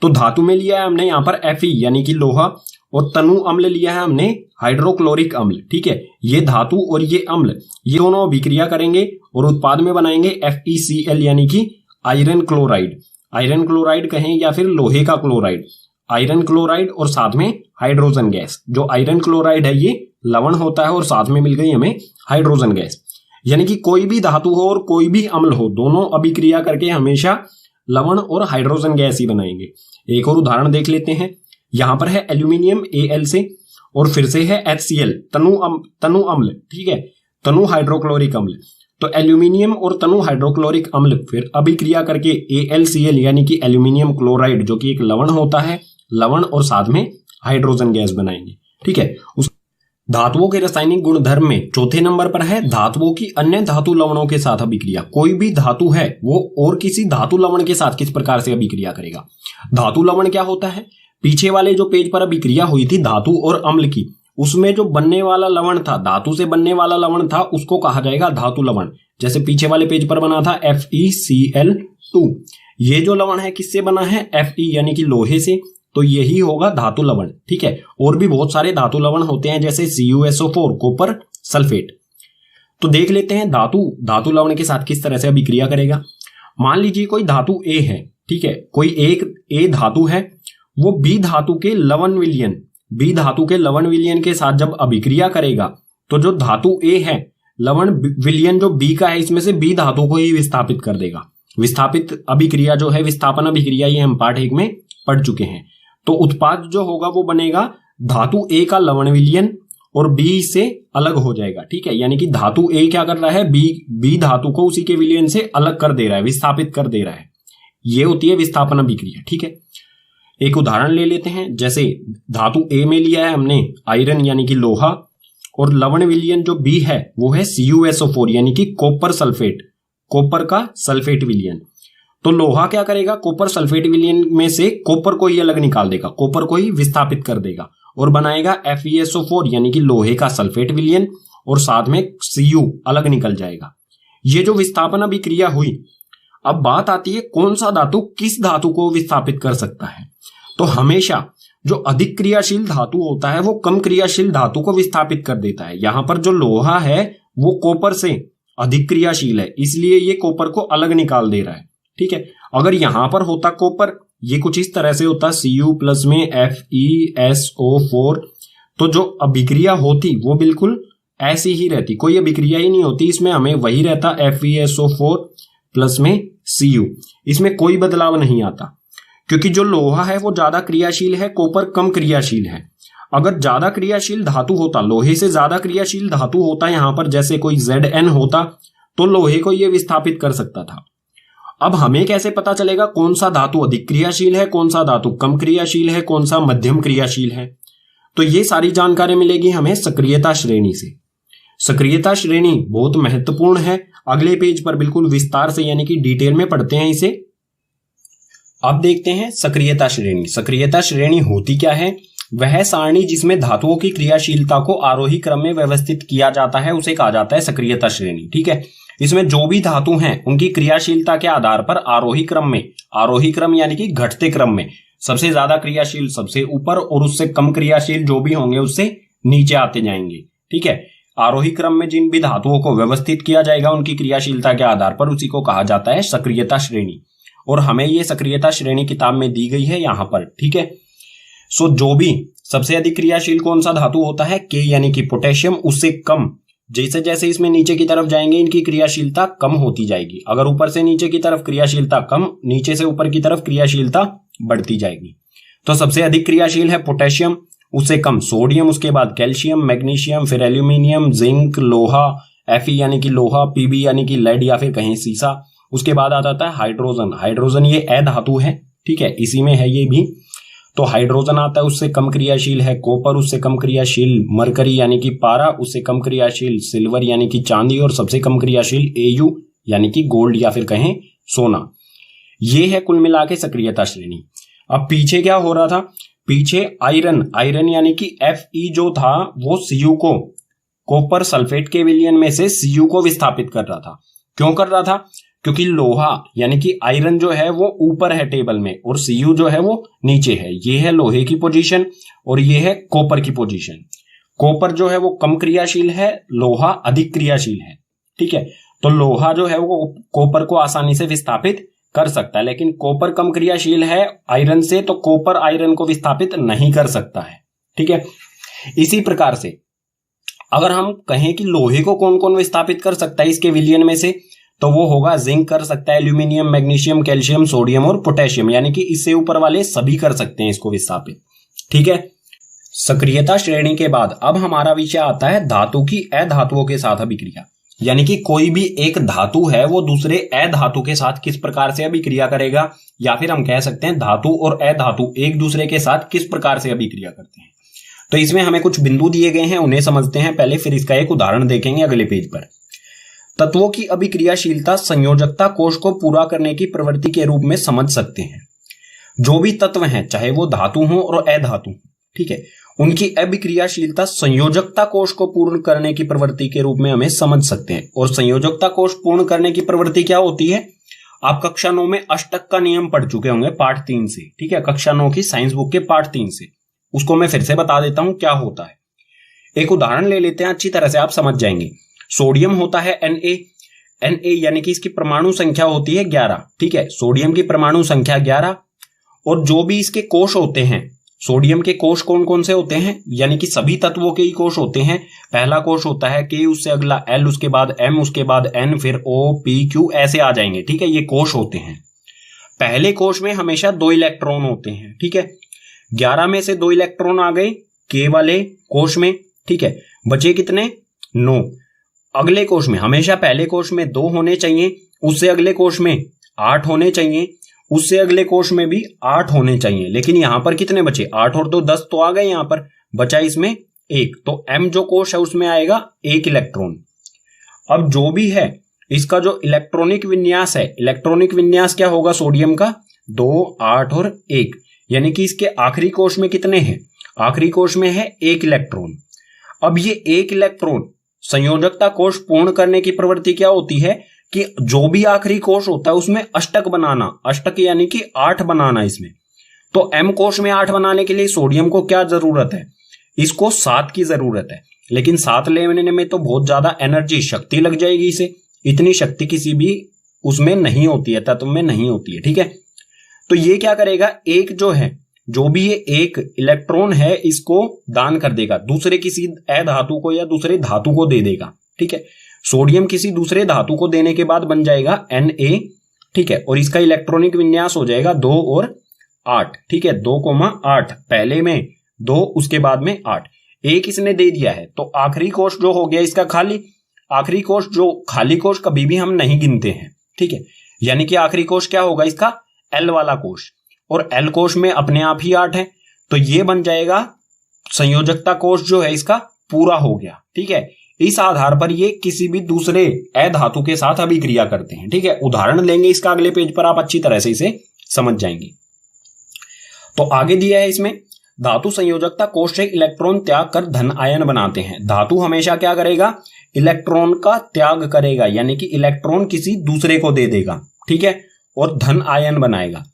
तो धातु में लिया है हमने यहाँ पर Fe यानी कि लोहा, और तनु अम्ल लिया है हमने हाइड्रोक्लोरिक अम्ल। ठीक है, ये धातु और ये अम्ल ये दोनों अभिक्रिया करेंगे और उत्पाद में बनाएंगे FeCl यानी कि आयरन क्लोराइड। आयरन क्लोराइड कहें या फिर लोहे का क्लोराइड, आयरन क्लोराइड और साथ में हाइड्रोजन गैस। जो आयरन क्लोराइड है ये लवण होता है और साथ में मिल गई हमें हाइड्रोजन गैस। यानी कि कोई भी धातु हो और कोई भी अम्ल हो, दोनों अभिक्रिया करके हमेशा लवण और हाइड्रोजन गैस ही बनाएंगे। एक और उदाहरण देख लेते हैं। यहां पर है एल्यूमिनियम Al से और फिर से है HCl तनु अम्ल। ठीक है, तनु हाइड्रोक्लोरिक अम्ल। तो एल्यूमिनियम और तनु हाइड्रोक्लोरिक अम्ल फिर अभिक्रिया करके AlCl यानी कि एल्यूमिनियम क्लोराइड जो कि एक लवण होता है, लवण और साथ में हाइड्रोजन गैस बनाएंगे। ठीक है, उस धातुओं के रासायनिक गुणधर्म में चौथे नंबर पर है धातुओं की अन्य धातु लवणों के साथ अभिक्रिया। कोई भी धातु है वो और किसी धातु लवण के साथ किस प्रकार से अभिक्रिया करेगा। धातु लवण क्या होता है, पीछे वाले जो पेज पर अभिक्रिया हुई थी धातु और अम्ल की, उसमें जो बनने वाला लवण था, धातु से बनने वाला लवण था, उसको कहा जाएगा धातु लवण। जैसे पीछे वाले पेज पर बना था FeCl2। ये जो लवण है किससे बना है, Fe यानी कि लोहे से, तो यही होगा धातु लवण। ठीक है, और भी बहुत सारे धातु लवण होते हैं जैसे CuSO4 कॉपर सल्फेट। तो देख लेते हैं धातु लवण के साथ किस तरह से अभिक्रिया करेगा। मान लीजिए कोई धातु A है। ठीक है, कोई एक A धातु है, वो B धातु के लवण विलयन के साथ जब अभिक्रिया करेगा तो जो धातु A है लवण विलयन जो B का है इसमें से B धातु को ही विस्थापित कर देगा। विस्थापित अभिक्रिया जो है, विस्थापन अभिक्रिया, ये हम पार्ट 1 में पढ़ चुके हैं। तो उत्पाद जो होगा वो बनेगा धातु A का लवण विलयन और B से अलग हो जाएगा। ठीक है, यानी कि धातु A क्या कर रहा है, B धातु को उसी के विलयन से अलग कर दे रहा है, विस्थापित कर दे रहा है। ये होती है विस्थापन अभिक्रिया। ठीक है, एक उदाहरण ले लेते हैं। जैसे धातु A में लिया है हमने आयरन यानी कि लोहा, और लवण विलयन जो B है वो है CuSO4 यानी कि कॉपर सल्फेट, कॉपर का सल्फेट विलयन। तो लोहा क्या करेगा, कॉपर सल्फेट विलयन में से कॉपर को ही अलग निकाल देगा, कॉपर को ही विस्थापित कर देगा और बनाएगा FeSO4 यानी कि लोहे का सल्फेट विलयन, और साथ में Cu अलग निकल जाएगा। ये जो विस्थापन अभिक्रिया हुई। अब बात आती है कौन सा धातु किस धातु को विस्थापित कर सकता है। तो हमेशा जो अधिक क्रियाशील धातु होता है वो कम क्रियाशील धातु को विस्थापित कर देता है। यहां पर जो लोहा है वो कॉपर से अधिक क्रियाशील है, इसलिए ये कॉपर को अलग निकाल दे रहा है। ठीक है, अगर यहां पर होता कॉपर, ये कुछ इस तरह से होता Cu प्लस में FeSO4, तो जो अभिक्रिया होती वो बिल्कुल ऐसी ही रहती, कोई अभिक्रिया ही नहीं होती। इसमें हमें वही रहता FeSO4 प्लस में Cu, इसमें कोई बदलाव नहीं आता, क्योंकि जो लोहा है वो ज्यादा क्रियाशील है, कॉपर कम क्रियाशील है। अगर ज्यादा क्रियाशील धातु होता, लोहे से ज्यादा क्रियाशील धातु होता यहां पर, जैसे कोई Zn होता, तो लोहे को ये विस्थापित कर सकता था। अब हमें कैसे पता चलेगा कौन सा धातु अधिक क्रियाशील है, कौन सा धातु कम क्रियाशील है, कौन सा मध्यम क्रियाशील है। तो ये सारी जानकारी मिलेगी हमें सक्रियता श्रेणी से। सक्रियता श्रेणी बहुत महत्वपूर्ण है। अगले पेज पर बिल्कुल विस्तार से यानी कि डिटेल में पढ़ते हैं इसे। अब देखते हैं सक्रियता श्रेणी। सक्रियता श्रेणी होती क्या है, वह सारणी जिसमें धातुओं की क्रियाशीलता को आरोही क्रम में व्यवस्थित किया जाता है उसे कहा जाता है सक्रियता श्रेणी। ठीक है, इसमें जो भी धातु हैं उनकी क्रियाशीलता के आधार पर आरोही क्रम यानी कि घटते क्रम में सबसे ज्यादा क्रियाशील सबसे ऊपर और उससे कम क्रियाशील जो भी होंगे उससे नीचे आते जाएंगे। ठीक है, आरोही क्रम में जिन भी धातुओं को व्यवस्थित किया जाएगा उनकी क्रियाशीलता के आधार पर उसी को कहा जाता है सक्रियता श्रेणी, और हमें ये सक्रियता श्रेणी किताब में दी गई है यहां पर। ठीक है, सो जो भी सबसे अधिक क्रियाशील कौन सा धातु होता है, के यानी कि पोटेशियम, उससे कम जैसे जैसे इसमें नीचे की तरफ जाएंगे इनकी क्रियाशीलता कम होती जाएगी। अगर ऊपर से नीचे की तरफ क्रियाशीलता कम, नीचे से ऊपर की तरफ क्रियाशीलता बढ़ती जाएगी। तो सबसे अधिक क्रियाशील है पोटेशियम, उससे कम सोडियम, उसके बाद कैल्शियम, मैग्नीशियम, फिर एल्यूमिनियम, जिंक, लोहा, Fe यानी कि लोहा, Pb यानी कि लेड या फिर कहीं सीसा। उसके बाद आ जाता है हाइड्रोजन ये अधातु है। ठीक है, इसी में है ये भी। तो हाइड्रोजन आता है, उससे कम क्रियाशील है कॉपर, उससे कम क्रियाशील मरकरी यानी कि पारा, उससे कम क्रियाशील सिल्वर यानी कि चांदी, और सबसे कम क्रियाशील Au यानी कि गोल्ड या फिर कहें सोना। ये है कुल मिला के सक्रियता श्रेणी। अब पीछे क्या हो रहा था, पीछे आयरन यानी कि Fe जो था वो Cu को कॉपर सल्फेट के विलयन में से Cu को विस्थापित कर रहा था। क्यों कर रहा था, क्योंकि लोहा यानी कि आयरन जो है वो ऊपर है टेबल में और Cu जो है वो नीचे है। ये है लोहे की पोजीशन और ये है कॉपर की पोजीशन। कॉपर जो है वो कम क्रियाशील है, लोहा अधिक क्रियाशील है। ठीक है, तो लोहा जो है वो कॉपर को आसानी से विस्थापित कर सकता है, लेकिन कॉपर कम क्रियाशील है आयरन से, तो कॉपर आयरन को विस्थापित नहीं कर सकता है। ठीक है, इसी प्रकार से अगर हम कहें कि लोहे को कौन कौन विस्थापित कर सकता है इसके विलयन में से, तो वो होगा जिंक कर सकता है, एल्यूमिनियम, मैग्नीशियम, कैल्शियम, सोडियम और पोटेशियम, यानी कि इससे ऊपर वाले सभी कर सकते हैं इसको विस्थापित। ठीक है, सक्रियता श्रेणी के बाद अब हमारा विषय आता है धातु की अधातुओं के साथ अभिक्रिया, यानी कि कोई भी एक धातु है वो दूसरे अधातु के साथ किस प्रकार से अभिक्रिया करेगा, या फिर हम कह सकते हैं धातु और अधातु एक दूसरे के साथ किस प्रकार से अभिक्रिया करते हैं। तो इसमें हमें कुछ बिंदु दिए गए हैं, उन्हें समझते हैं पहले, फिर इसका एक उदाहरण देखेंगे अगले पेज पर। तत्वों की अभिक्रियाशीलता संयोजकता कोश को पूरा करने की प्रवृत्ति के रूप में समझ सकते हैं। जो भी तत्व हैं चाहे वो धातु हो और अधातु, ठीक है, उनकी अभिक्रियाशीलता संयोजकता कोश को पूर्ण करने की प्रवृत्ति के रूप में हमें समझ सकते हैं। और संयोजकता कोश पूर्ण करने की प्रवृत्ति क्या होती है, आप कक्षा 9 में अष्टक का नियम पढ़ चुके होंगे पाठ 3 से। ठीक है, कक्षा 9 की साइंस बुक के पाठ 3 से, उसको मैं फिर से बता देता हूं क्या होता है। एक उदाहरण ले लेते हैं, अच्छी तरह से आप समझ जाएंगे। सोडियम होता है Na यानी कि इसकी परमाणु संख्या होती है 11। ठीक है, सोडियम की परमाणु संख्या 11, और जो भी इसके कोश होते हैं, सोडियम के कोश कौन कौन से होते हैं, यानी कि सभी तत्वों के ही कोश होते हैं। पहला कोश होता है K, उससे अगला L, उसके बाद M, उसके बाद N, फिर O, P, Q ऐसे आ जाएंगे। ठीक है, ये कोश होते हैं। पहले कोश में हमेशा 2 इलेक्ट्रॉन होते हैं। ठीक है, 11 में से 2 इलेक्ट्रॉन आ गए K वाले कोश में। ठीक है, बचे कितने, 9। अगले कोश में हमेशा पहले कोश में 2 होने चाहिए, उससे अगले कोश में 8 होने चाहिए, उससे अगले कोश में भी 8 होने चाहिए। लेकिन यहां पर कितने बचे, 8 और 2 10 तो आ गए, यहां पर बचा इसमें 1। तो M जो कोश है उसमें आएगा 1 इलेक्ट्रॉन। अब जो भी है इसका जो इलेक्ट्रॉनिक विन्यास है, इलेक्ट्रॉनिक विन्यास क्या होगा सोडियम का, 2, 8 और 1, यानी कि इसके आखिरी कोश में कितने हैं, आखिरी कोश में है 1 इलेक्ट्रॉन। अब ये 1 इलेक्ट्रॉन संयोजकता कोश पूर्ण करने की प्रवृत्ति क्या होती है कि जो भी आखिरी कोश होता है उसमें अष्टक बनाना, अष्टक यानी कि 8 बनाना इसमें। तो M कोश में 8 बनाने के लिए सोडियम को क्या जरूरत है, इसको 7 की जरूरत है। लेकिन 7 लेने में तो बहुत ज्यादा एनर्जी, शक्ति लग जाएगी इसे, इतनी शक्ति किसी भी उसमें नहीं होती है, तत्व में नहीं होती है। ठीक है, तो ये क्या करेगा, एक जो है, जो भी ये 1 इलेक्ट्रॉन है इसको दान कर देगा, दूसरे किसी अधातु को या दूसरे धातु को दे देगा। ठीक है, सोडियम किसी दूसरे धातु को देने के बाद बन जाएगा Na। ठीक है, और इसका इलेक्ट्रॉनिक विन्यास हो जाएगा 2 और 8। ठीक है, 2,8, पहले में 2 उसके बाद में 8। 1 इसने दे दिया है, तो आखिरी कोश जो हो गया इसका खाली। आखिरी कोश, जो खाली कोश कभी भी हम नहीं गिनते हैं। ठीक है, यानी कि आखिरी कोश क्या होगा इसका, L वाला कोश, और L कोश में अपने आप ही 8 है, तो ये बन जाएगा संयोजकता कोश जो है इसका पूरा हो गया। ठीक है, इस आधार पर ये किसी भी दूसरे अधातु के साथ अभिक्रिया करते हैं। ठीक है, उदाहरण लेंगे इसका अगले पेज पर, आप अच्छी तरह से इसे समझ जाएंगे। तो आगे दिया है इसमें, धातु संयोजकता कोश से इलेक्ट्रॉन त्याग कर धन आयन बनाते हैं। धातु हमेशा क्या करेगा, इलेक्ट्रॉन का त्याग करेगा, यानी कि इलेक्ट्रॉन किसी दूसरे को दे देगा, ठीक है, और धन आयन बनाएगा।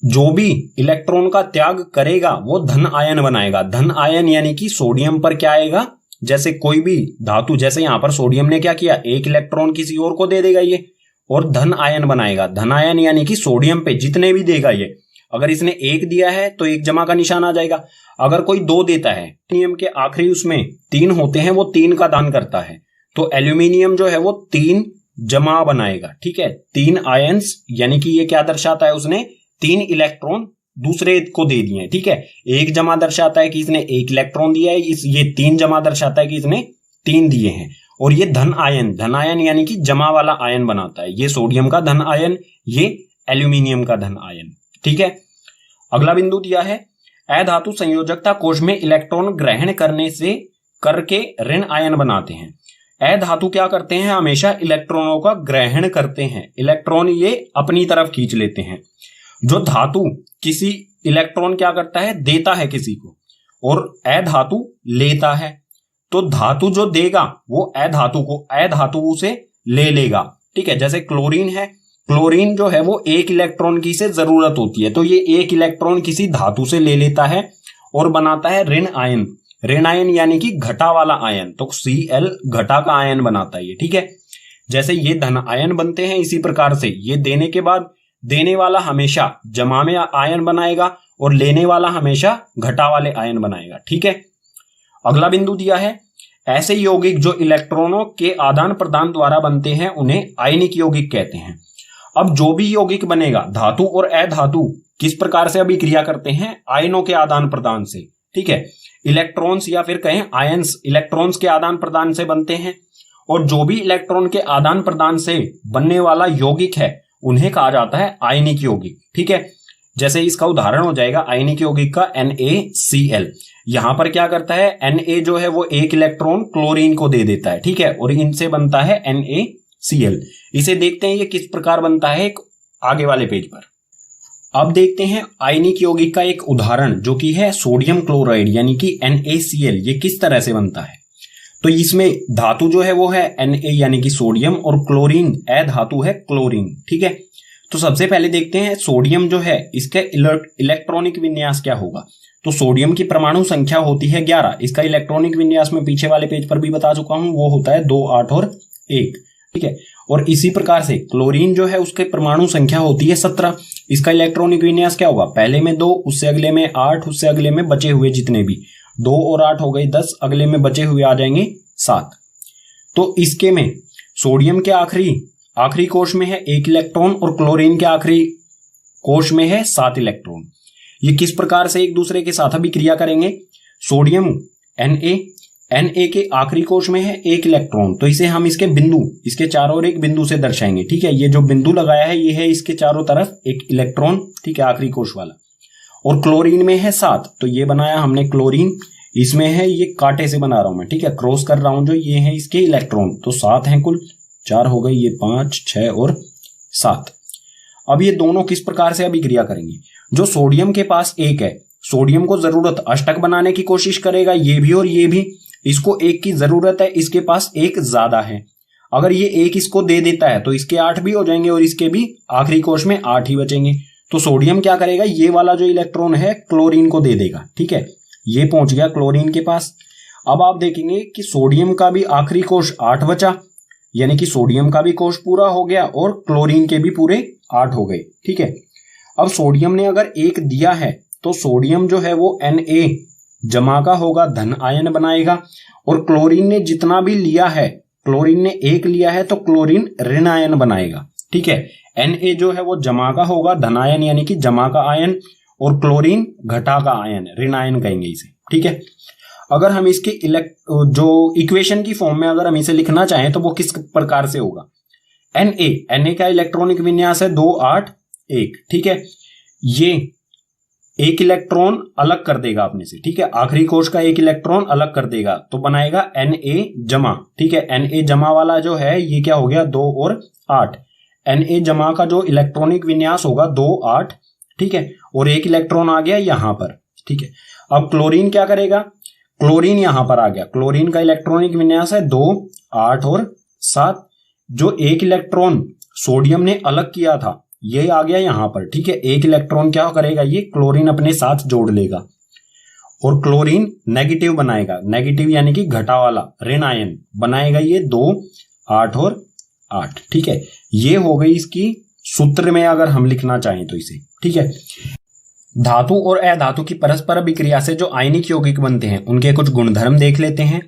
जो भी इलेक्ट्रॉन का त्याग करेगा वो धन आयन बनाएगा। धन आयन यानी कि सोडियम पर क्या आएगा, जैसे कोई भी धातु, जैसे यहां पर सोडियम ने क्या किया, एक इलेक्ट्रॉन किसी और को दे देगा ये, और धन आयन बनाएगा। धन आयन यानी कि सोडियम पे जितने भी देगा ये, अगर इसने एक दिया है तो एक जमा का निशान आ जाएगा, अगर कोई दो देता है, एल्यूमिनियम के आखिरी उसमें 3 होते हैं, वो 3 का दान करता है, तो एल्यूमिनियम जो है वो 3 जमा बनाएगा, ठीक है, 3 आयंस, यानी कि ये क्या दर्शाता है, उसने 3 इलेक्ट्रॉन दूसरे को दे दिए हैं, ठीक है। एक जमा दर्शाता है कि इसने 1 इलेक्ट्रॉन दिया है, ये 3 जमा दर्शाता है कि इसने 3 दिए हैं, और ये धन आयन यानी कि जमा वाला आयन बनाता है। ये सोडियम का धन आयन, ये एल्यूमिनियम का धन आयन, ठीक है। अगला बिंदु दिया है, अधातु संयोजकता कोश में इलेक्ट्रॉन ग्रहण करने से करके ऋण आयन बनाते हैं। अधातु क्या करते हैं, हमेशा इलेक्ट्रॉनों का ग्रहण करते हैं, इलेक्ट्रॉन ये अपनी तरफ खींच लेते हैं। जो धातु किसी इलेक्ट्रॉन क्या करता है, देता है किसी को, और अधातु लेता है, तो धातु जो देगा वो अधातु उसे ले लेगा, ठीक है। जैसे क्लोरीन है, क्लोरीन जो है वो 1 इलेक्ट्रॉन की से जरूरत होती है, तो ये 1 इलेक्ट्रॉन किसी धातु से ले लेता है और बनाता है ऋण आयन। ऋण आयन यानी कि घटा वाला आयन, तो Cl घटा का आयन बनाता है ये, ठीक है। जैसे ये धन आयन बनते हैं, इसी प्रकार से ये देने के बाद देने वाला हमेशा जमा में आयन बनाएगा और लेने वाला हमेशा घटा वाले आयन बनाएगा, ठीक है। अगला बिंदु दिया है, ऐसे यौगिक जो इलेक्ट्रॉनों के आदान प्रदान द्वारा बनते हैं उन्हें आयनिक यौगिक कहते हैं। अब जो भी यौगिक बनेगा, धातु और अधातु किस प्रकार से अभिक्रिया करते हैं, आयनों के आदान प्रदान से, ठीक है। इलेक्ट्रॉन्स या फिर कहें आयंस इलेक्ट्रॉन्स के आदान प्रदान से बनते हैं, और जो भी इलेक्ट्रॉन के आदान प्रदान से बनने वाला यौगिक है उन्हें कहा जाता है आयनिक यौगिक, ठीक है। जैसे इसका उदाहरण हो जाएगा आयनिक यौगिक का NaCl। यहां पर क्या करता है, Na जो है वो 1 इलेक्ट्रॉन क्लोरीन को दे देता है, ठीक है, और इनसे बनता है NaCl। इसे देखते हैं ये किस प्रकार बनता है एक आगे वाले पेज पर। अब देखते हैं आयनिक यौगिक का एक उदाहरण, जो कि है सोडियम क्लोराइड यानी कि NaCl। ये किस तरह से बनता है, तो इसमें धातु जो है वो है Na यानी कि सोडियम, और क्लोरीन अधातु है क्लोरीन, ठीक है। तो सबसे पहले देखते हैं सोडियम जो है इसका इलेक्ट्रॉनिक विन्यास क्या होगा। तो सोडियम की परमाणु संख्या होती है 11, इसका इलेक्ट्रॉनिक विन्यास में पीछे वाले पेज पर भी बता चुका हूं, वो होता है 2, 8 और 1, ठीक है। और इसी प्रकार से क्लोरीन जो है उसके परमाणु संख्या होती है 17, इसका इलेक्ट्रॉनिक विन्यास क्या होगा, पहले में 2, उससे अगले में 8, उससे अगले में बचे हुए जितने भी 2 और 8 हो गए 10, अगले में बचे हुए आ जाएंगे 7। तो इसके में सोडियम के आखिरी कोश में है 1 इलेक्ट्रॉन और क्लोरीन के आखिरी कोश में है 7 इलेक्ट्रॉन। ये किस प्रकार से एक दूसरे के साथ अभिक्रिया करेंगे, सोडियम Na के आखिरी कोश में है 1 इलेक्ट्रॉन, तो इसे हम इसके चारों ओर एक बिंदु से दर्शाएंगे, ठीक है। ये जो बिंदु लगाया है ये है इसके चारों तरफ 1 इलेक्ट्रॉन, ठीक है, आखिरी कोश वाला। और क्लोरीन में है 7, तो ये बनाया हमने क्लोरीन, इसमें है, ये कांटे से बना रहा हूं मैं, ठीक है, क्रॉस कर रहा हूं जो ये है इसके इलेक्ट्रॉन, तो 7 हैं कुल, 4 हो गए, ये 5, 6 और 7। अब ये दोनों किस प्रकार से अभिक्रिया करेंगे, जो सोडियम के पास 1 है, सोडियम को जरूरत अष्टक बनाने की कोशिश करेगा, ये भी और ये भी, इसको 1 की जरूरत है, इसके पास 1 ज्यादा है, अगर ये 1 इसको दे देता है तो इसके 8 भी हो जाएंगे और इसके भी आखिरी कोश में 8 ही बचेंगे। तो सोडियम क्या करेगा, ये वाला जो इलेक्ट्रॉन है क्लोरीन को दे देगा, ठीक है, ये पहुंच गया क्लोरीन के पास। अब आप देखेंगे कि सोडियम का भी आखिरी कोश 8 बचा, यानी कि सोडियम का भी कोश पूरा हो गया और क्लोरीन के भी पूरे 8 हो गए, ठीक है। अब सोडियम ने अगर 1 दिया है तो सोडियम जो है वो Na जमा का होगा, धन आयन बनाएगा, और क्लोरीन ने जितना भी लिया है, क्लोरीन ने 1 लिया है तो क्लोरीन ऋण आयन बनाएगा, ठीक है। Na जो है वो जमा का होगा, धन आयन यानी कि जमा का आयन, और क्लोरीन घटा का आयन, ऋण आयन कहेंगे इसे, ठीक है। अगर हम इसके जो इक्वेशन की फॉर्म में अगर हम इसे लिखना चाहें तो वो किस प्रकार से होगा, Na का इलेक्ट्रॉनिक विन्यास है 2, 8, 1, ठीक है। ये 1 इलेक्ट्रॉन अलग कर देगा अपने से, ठीक है, आखिरी कोश का 1 इलेक्ट्रॉन अलग कर देगा तो बनाएगा Na जमा, ठीक है। Na जमा वाला जो है ये क्या हो गया, 2 और 8। Na जमा का जो इलेक्ट्रॉनिक विन्यास होगा 2, 8, ठीक है, और 1 इलेक्ट्रॉन आ गया यहां पर, ठीक है। अब क्लोरीन क्या करेगा, क्लोरीन यहां पर आ गया। क्लोरीन का इलेक्ट्रॉनिक विन्यास है 2, 8 और 7। जो एक इलेक्ट्रॉन सोडियम ने अलग किया था ये आ गया यहां पर, ठीक है। एक इलेक्ट्रॉन क्या करेगा, ये क्लोरीन अपने साथ जोड़ लेगा और क्लोरीन नेगेटिव बनाएगा। नेगेटिव यानी कि घटा वाला ऋण आयन बनाएगा ये 2, 8 और 8, ठीक है। ये हो गई इसकी सूत्र में अगर हम लिखना चाहें तो इसे, ठीक है। धातु और अधातु की परस्पर अभिक्रिया से जो आयनिक यौगिक बनते हैं उनके कुछ गुणधर्म देख लेते हैं।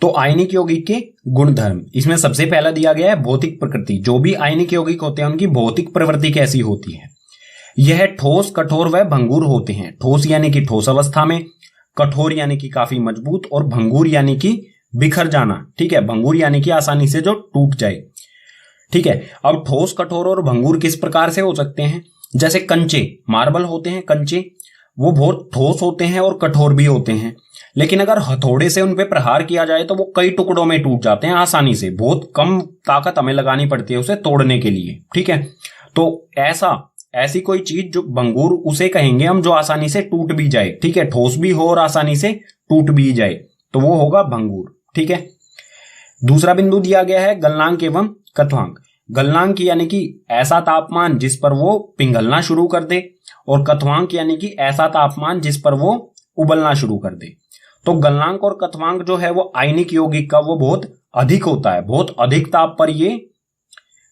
तो आयनिक यौगिक के गुणधर्म, इसमें सबसे पहला दिया गया है भौतिक प्रकृति। जो भी आयनिक यौगिक होते हैं उनकी भौतिक प्रवृत्ति कैसी होती है। यह ठोस, कठोर व भंगुर होते हैं। ठोस यानी कि ठोस अवस्था में, कठोर यानी कि काफी मजबूत, और भंगुर यानी कि बिखर जाना, ठीक है। भंगुर यानी कि आसानी से जो टूट जाए, ठीक है। अब ठोस, कठोर और भंगुर किस प्रकार से हो सकते हैं। जैसे कंचे, मार्बल होते हैं कंचे, वो बहुत ठोस होते हैं और कठोर भी होते हैं, लेकिन अगर हथौड़े से उन पे प्रहार किया जाए तो वो कई टुकड़ों में टूट जाते हैं आसानी से। बहुत कम ताकत हमें लगानी पड़ती है उसे तोड़ने के लिए, ठीक है। तो ऐसी कोई चीज जो भंगुर उसे कहेंगे हम, जो आसानी से टूट भी जाए, ठीक है। ठोस भी हो और आसानी से टूट भी जाए तो वो होगा भंगुर, ठीक है। दूसरा बिंदु दिया गया है गलनांक एवं कथवांक। गलनांक यानी कि ऐसा तापमान जिस पर वो पिघलना शुरू कर दे, और कथवांक यानी कि ऐसा तापमान जिस पर वो उबलना शुरू कर दे। तो गलनांक और कथवांक जो है वो आयनिक यौगिक का वो बहुत अधिक होता है। बहुत अधिक ताप पर ये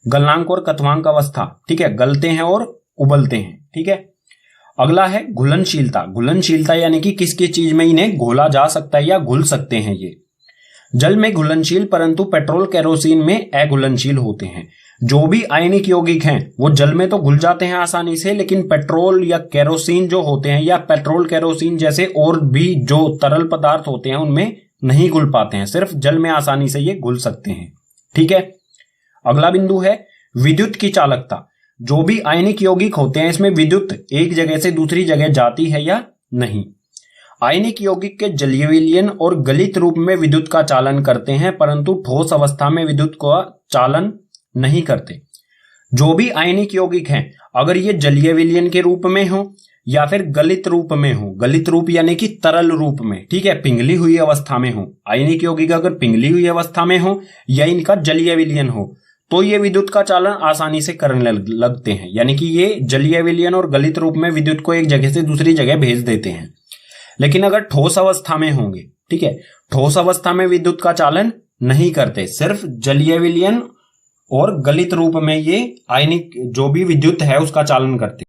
गलनांक और कथवांक अवस्था, ठीक है, गलते हैं और उबलते हैं, ठीक है। अगला है घुलनशीलता। घुलनशीलता यानी कि किस किस चीज में इन्हें घोला जा सकता है या घुल सकते हैं ये। जल में घुलनशील परंतु पेट्रोल केरोसिन में अघुलनशील होते हैं। जो भी आयनिक यौगिक हैं वो जल में तो घुल जाते हैं आसानी से, लेकिन पेट्रोल या केरोसिन जो होते हैं या पेट्रोल केरोसिन जैसे और भी जो तरल पदार्थ होते हैं उनमें नहीं घुल पाते हैं। सिर्फ जल में आसानी से ये घुल सकते हैं, ठीक है। अगला बिंदु है विद्युत की चालकता। जो भी आयनिक यौगिक होते हैं इसमें विद्युत एक जगह से दूसरी जगह जाती है या नहीं। आयनिक यौगिक के जलीय विलयन और गलित रूप में विद्युत का चालन करते हैं, परंतु ठोस अवस्था में विद्युत का चालन नहीं करते। जो भी आयनिक यौगिक हैं अगर ये जलीय विलयन के रूप में हो या फिर गलित रूप में हो, गलित रूप यानी कि तरल रूप में, ठीक है, पिघली हुई अवस्था में हो। आयनिक यौगिक अगर पिघली हुई अवस्था में हो या इनका जलीय विलयन हो तो ये विद्युत का चालन आसानी से करने लगते हैं। यानी कि ये जलीय विलयन और गलित रूप में विद्युत को एक जगह से दूसरी जगह भेज देते हैं। लेकिन अगर ठोस अवस्था में होंगे, ठीक है, ठोस अवस्था में विद्युत का चालन नहीं करते, सिर्फ जलीय विलयन और गलित रूप में ये आयनिक जो भी विद्युत है उसका चालन करते।